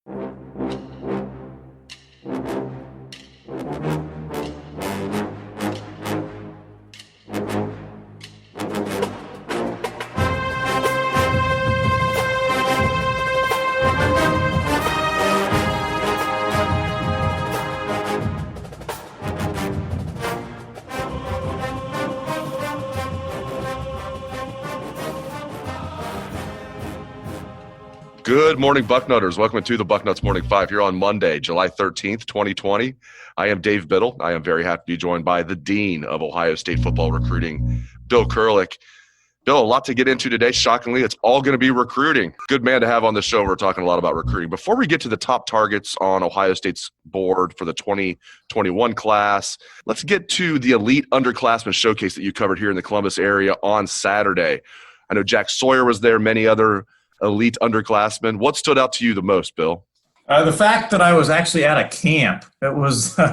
Good morning, Bucknutters. Welcome to the Bucknuts Morning Five here on Monday, July 13th, 2020. I am Dave Biddle. I am very happy to be joined by the Dean of Ohio State football recruiting, Bill Kurelic. Bill, a lot to get into today. Shockingly, it's all going to be recruiting. Good man to have on the show. We're talking a lot about recruiting. Before we get to the top targets on Ohio State's board for the 2021 class, let's get to the Elite Underclassmen Showcase that you covered here in the Columbus area on Saturday. I know Jack Sawyer was there, many other elite underclassmen. What stood out to you the most, Bill? The fact that I was actually at a camp. It was it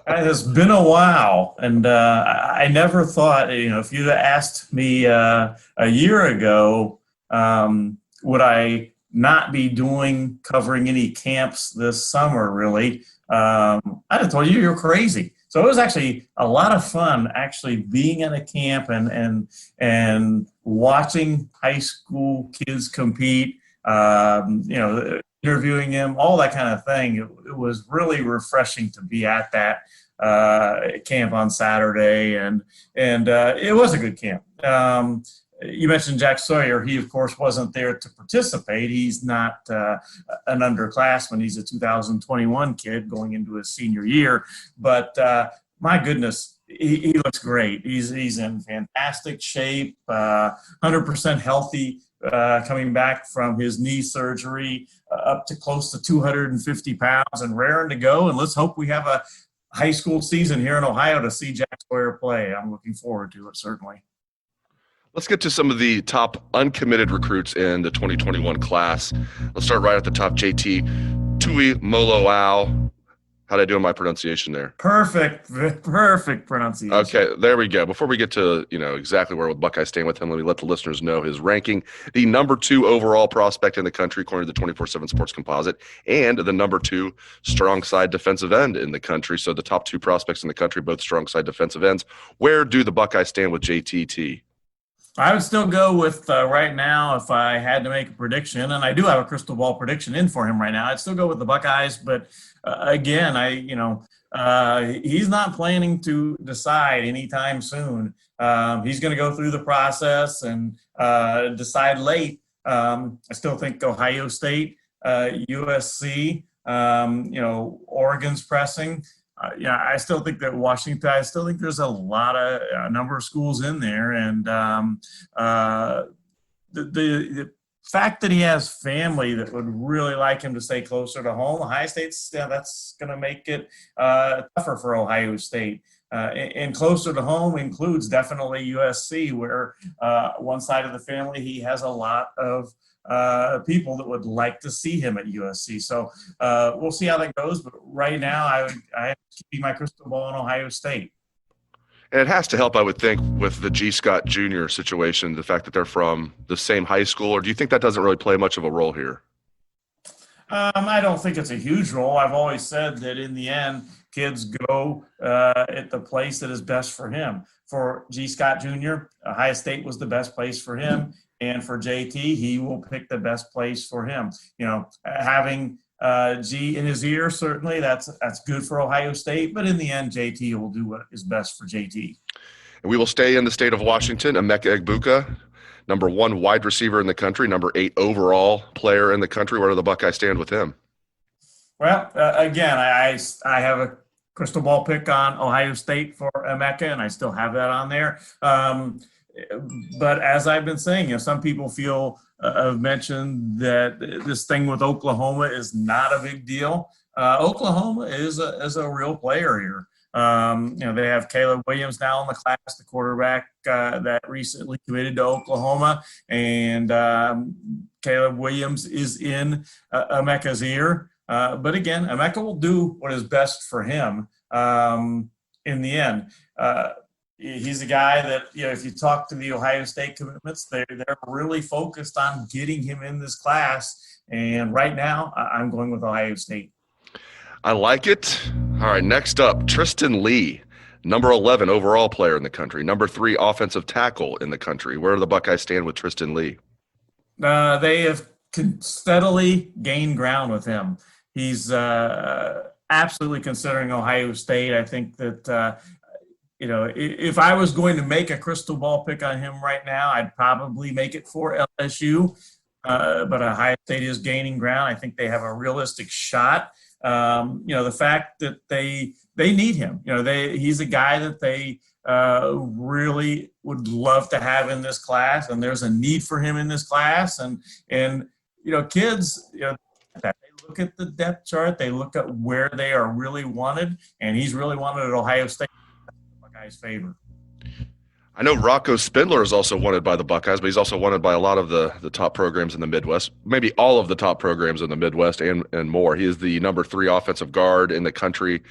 has been a while, and I never thought, if you'd have asked me a year ago, would I not be covering any camps this summer, really, I'd have told you you're crazy. So it was actually a lot of fun actually being at a camp and watching high school kids compete, interviewing them, all that kind of thing. It was really refreshing to be at that camp on Saturday, and it was a good camp. You mentioned Jack Sawyer. He, of course, wasn't there to participate. He's not an underclassman. He's a 2021 kid going into his senior year. But my goodness, he looks great. He's in fantastic shape, 100% healthy, coming back from his knee surgery, up to close to 250 pounds and raring to go. And let's hope we have a high school season here in Ohio to see Jack Sawyer play. I'm looking forward to it, certainly. Let's get to some of the top uncommitted recruits in the 2021 class. Let's start right at the top, JT Tuimoloau. How'd I do in my pronunciation there? Perfect pronunciation. Okay, there we go. Before we get to exactly where Buckeyes stand with him, let me let the listeners know his ranking. The number 2 overall prospect in the country, according to the 24/7 Sports Composite, and the number 2 strong side defensive end in the country. So the top 2 prospects in the country, both strong side defensive ends. Where do the Buckeyes stand with JTT? I would still go with right now, if I had to make a prediction, and I do have a crystal ball prediction in for him right now, I'd still go with the Buckeyes. But again, he's not planning to decide anytime soon. He's going to go through the process and decide late. I still think Ohio State, USC, Oregon's pressing. I still think that Washington, I still think there's a number of schools in there. And the fact that he has family that would really like him to stay closer to home, Ohio State's, that's going to make it tougher for Ohio State. And closer to home includes definitely USC, where one side of the family, he has a lot of people that would like to see him at USC. So we'll see how that goes. But right now, I have to keep my crystal ball on Ohio State. And it has to help, I would think, with the G. Scott Jr. situation, the fact that they're from the same high school. Or do you think that doesn't really play much of a role here? I don't think it's a huge role. I've always said that in the end, kids go at the place that is best for him. For G. Scott Jr., Ohio State was the best place for him. And for JT, he will pick the best place for him. Having G in his ear, certainly that's good for Ohio State. But in the end, JT will do what is best for JT. And we will stay in the state of Washington. Emeka Egbuka, number 1 wide receiver in the country, number 8 overall player in the country. Where do the Buckeyes stand with him? Well, again, I have a crystal ball pick on Ohio State for Emeka, and I still have that on there. But as I've been saying, some people have mentioned that this thing with Oklahoma is not a big deal. Oklahoma is a real player here. They have Caleb Williams now in the class, the quarterback that recently committed to Oklahoma, and Caleb Williams is in Emeka's ear. But again, Emeka will do what is best for him in the end. He's a guy that, if you talk to the Ohio State commitments, they're really focused on getting him in this class And right now, I'm going with Ohio State. I like it. All right, next up, Tristan Lee, number 11 overall player in the country, number 3 offensive tackle in the country. Where do the Buckeyes stand with Tristan Lee? They have steadily gained ground with him. He's absolutely considering Ohio State. I think that, if I was going to make a crystal ball pick on him right now, I'd probably make it for LSU. But Ohio State is gaining ground. I think they have a realistic shot. The fact that they need him. He's a guy that they really would love to have in this class, and there's a need for him in this class. And kids, they look at the depth chart, they look at where they are really wanted, and he's really wanted at Ohio State. Buckeyes' favor. I know Rocco Spindler is also wanted by the Buckeyes, but he's also wanted by a lot of the top programs in the Midwest, maybe all of the top programs in the Midwest and more. He is the number 3 offensive guard in the country,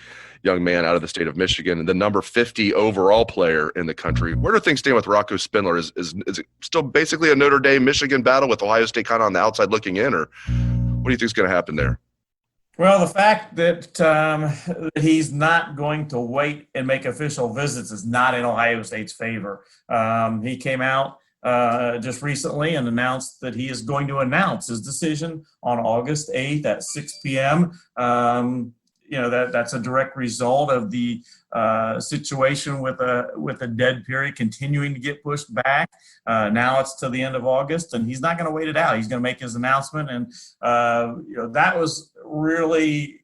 young man out of the state of Michigan, and the number 50 overall player in the country. Where do things stand with Rocco Spindler? Is it still basically a Notre Dame Michigan battle with Ohio State kind of on the outside looking in, or what do you think is going to happen there? Well, the fact that he's not going to wait and make official visits is not in Ohio State's favor. He came out just recently and announced that he is going to announce his decision on August 8th at 6 p.m. That's a direct result of the situation with a dead period continuing to get pushed back. Now it's to the end of August, and he's not going to wait it out. He's going to make his announcement, and that was really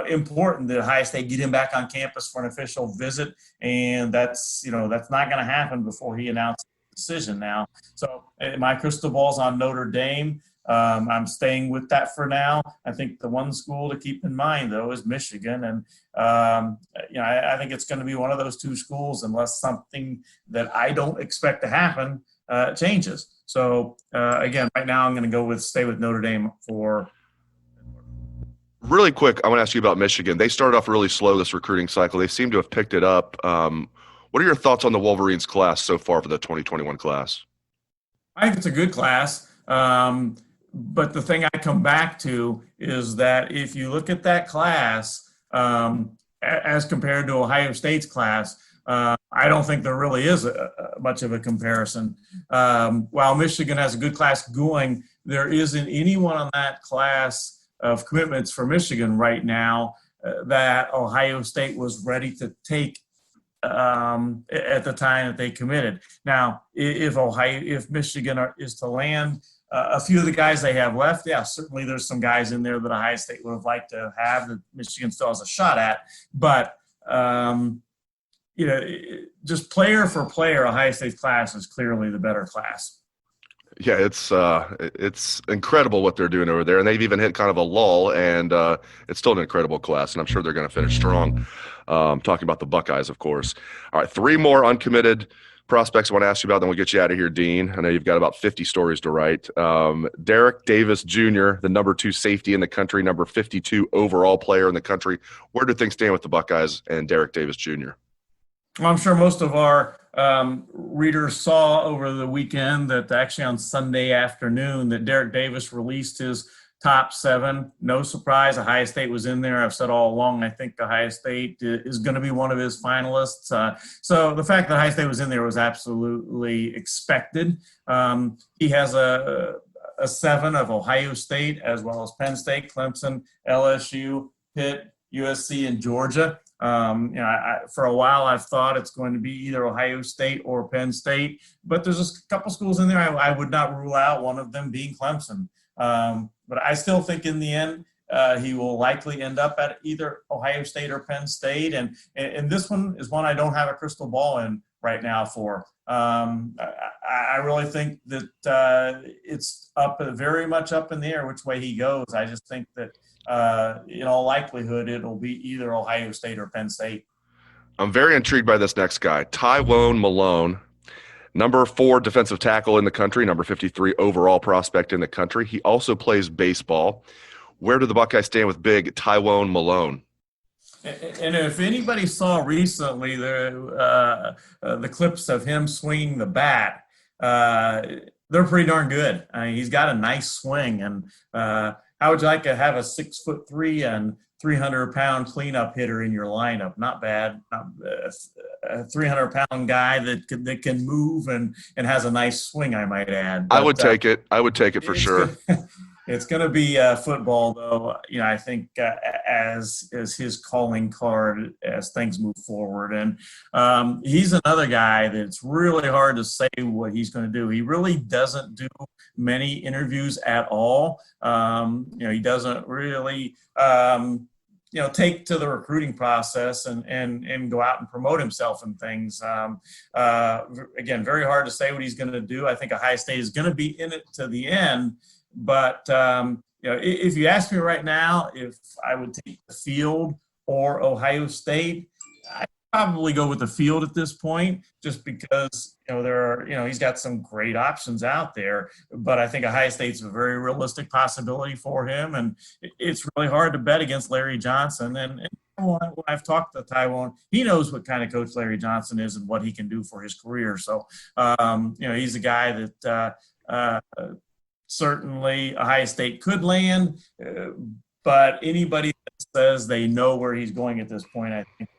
important that Ohio State get him back on campus for an official visit, and that's not going to happen before he announces the decision now. So my crystal ball's on Notre Dame. I'm staying with that for now. I think the one school to keep in mind, though, is Michigan. And, I think it's going to be one of those 2 schools unless something that I don't expect to happen changes. So, again, right now I'm going to stay with Notre Dame for. Really quick, I want to ask you about Michigan. They started off really slow this recruiting cycle. They seem to have picked it up. What are your thoughts on the Wolverines class so far for the 2021 class? I think it's a good class. But the thing I come back to is that if you look at that class as compared to Ohio State's class, I don't think there really is much of a comparison. While Michigan has a good class going, there isn't anyone on that class of commitments for Michigan right now that Ohio State was ready to take at the time that they committed. Now, if Michigan is to land a few of the guys they have left, yeah, certainly there's some guys in there that Ohio State would have liked to have that Michigan still has a shot at. But, just player for player, Ohio State's class is clearly the better class. Yeah, it's incredible what they're doing over there, and they've even hit kind of a lull, and it's still an incredible class, and I'm sure they're going to finish strong. Talking about the Buckeyes, of course. All right, 3 more uncommitted prospects I want to ask you about, then we'll get you out of here, Dean. I know you've got about 50 stories to write. Derrick Davis Jr., the number 2 safety in the country, number 52 overall player in the country. Where do things stand with the Buckeyes and Derrick Davis Jr.? Well, I'm sure most of our readers saw over the weekend that actually on Sunday afternoon that Derrick Davis released his top 7. No surprise, Ohio State was in there. I've said all along, I think Ohio State is going to be one of his finalists. So the fact that Ohio State was in there was absolutely expected. He has a 7 of Ohio State as well as Penn State, Clemson, LSU, Pitt, USC, and Georgia. For a while, I've thought it's going to be either Ohio State or Penn State, but there's a couple schools in there I would not rule out, one of them being Clemson. But I still think in the end, he will likely end up at either Ohio State or Penn State. And this one is one I don't have a crystal ball in right now for. I really think that it's very much up in the air which way he goes. I just think that in all likelihood, it'll be either Ohio State or Penn State. I'm very intrigued by this next guy, Taiwan Malone, number 4 defensive tackle in the country, number 53 overall prospect in the country. He also plays baseball. Where do the Buckeyes stand with big Taiwan Malone? And if anybody saw recently the clips of him swinging the bat, the They're pretty darn good. I mean, he's got a nice swing. And how would you like to have a 6'3" and 300-pound cleanup hitter in your lineup? Not bad. A 300-pound guy that can move and has a nice swing, I might add. But, I would take it. I would take it for sure. It's going to be football, though. I think as his calling card as things move forward, and he's another guy that's really hard to say what he's going to do. He really doesn't do many interviews at all. He doesn't really. Take to the recruiting process and go out and promote himself and things. Again, very hard to say what he's going to do. I think Ohio State is going to be in it to the end. But, if you ask me right now if I would take the field or Ohio State, I'd probably go with the field at this point, just because, he's got some great options out there. But I think Ohio State's a very realistic possibility for him. And it's really hard to bet against Larry Johnson. And when I've talked to Tywone, he knows what kind of coach Larry Johnson is and what he can do for his career. So, he's a guy that certainly Ohio State could land, but anybody that says they know where he's going at this point, I think,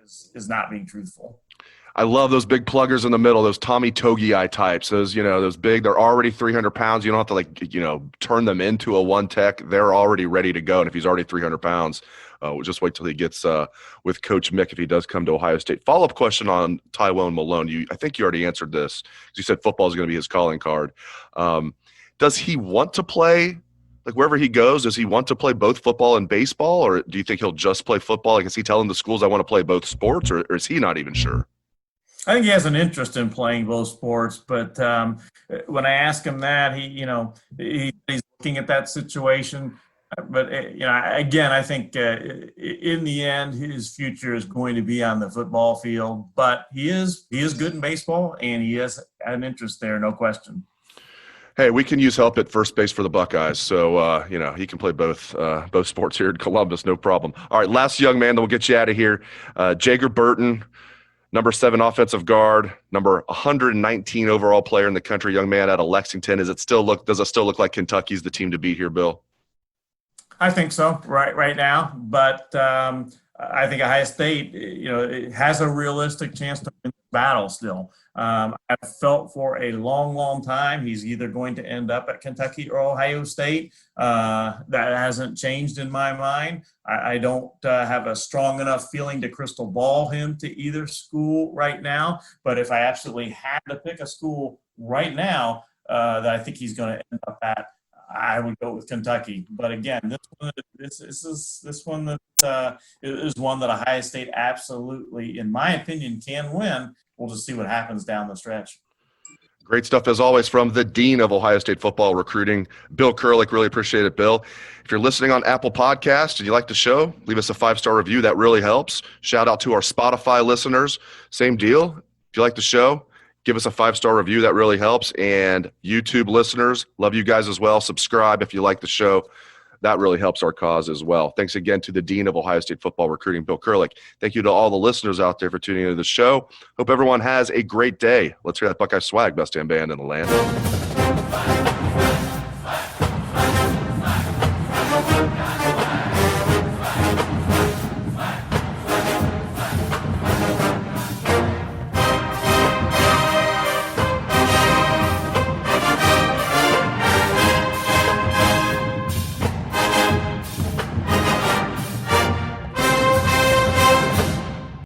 is not being truthful. I love those big pluggers in the middle, those Tommy Togi types. Those big, they're already 300 pounds. You don't have to turn them into a one tech. They're already ready to go. And if he's already 300 pounds, we'll just wait till he gets with Coach Mick if he does come to Ohio State. Follow-up question on Taiwan Malone. I think you already answered this because you said football is going to be his calling card. Does he want to play, wherever he goes, does he want to play both football and baseball, or do you think he'll just play football? Is he telling the schools I want to play both sports, or is he not even sure? I think he has an interest in playing both sports, but when I ask him that, he's looking at that situation. But again, I think in the end, his future is going to be on the football field. But he is good in baseball, and he has an interest there, no question. Hey, we can use help at first base for the Buckeyes, so he can play both sports here in Columbus, no problem. All right, last young man, then we'll get you out of here. Jagger Burton, number 7 offensive guard, number 119 overall player in the country, young man out of Lexington. Does it still look like Kentucky's the team to beat here, Bill? I think so, right now, but I think Ohio State, it has a realistic chance to win the battle still. I've felt for a long, long time he's either going to end up at Kentucky or Ohio State. That hasn't changed in my mind. I don't have a strong enough feeling to crystal ball him to either school right now. But if I absolutely had to pick a school right now that I think he's going to end up at, I would go with Kentucky. But again, this one that is one that Ohio State absolutely, in my opinion, can win. We'll just see what happens down the stretch. Great stuff, as always, from the Dean of Ohio State football recruiting, Bill Kurelic. Really appreciate it, Bill. If you're listening on Apple Podcasts and you like the show, leave us a 5-star review. That really helps. Shout out to our Spotify listeners. Same deal. If you like the show, give us a 5-star review. That really helps. And YouTube listeners, love you guys as well. Subscribe if you like the show. That really helps our cause as well. Thanks again to the Dean of Ohio State football recruiting, Bill Kurelic. Thank you to all the listeners out there for tuning into the show. Hope everyone has a great day. Let's hear that Buckeye swag, best damn band in the land.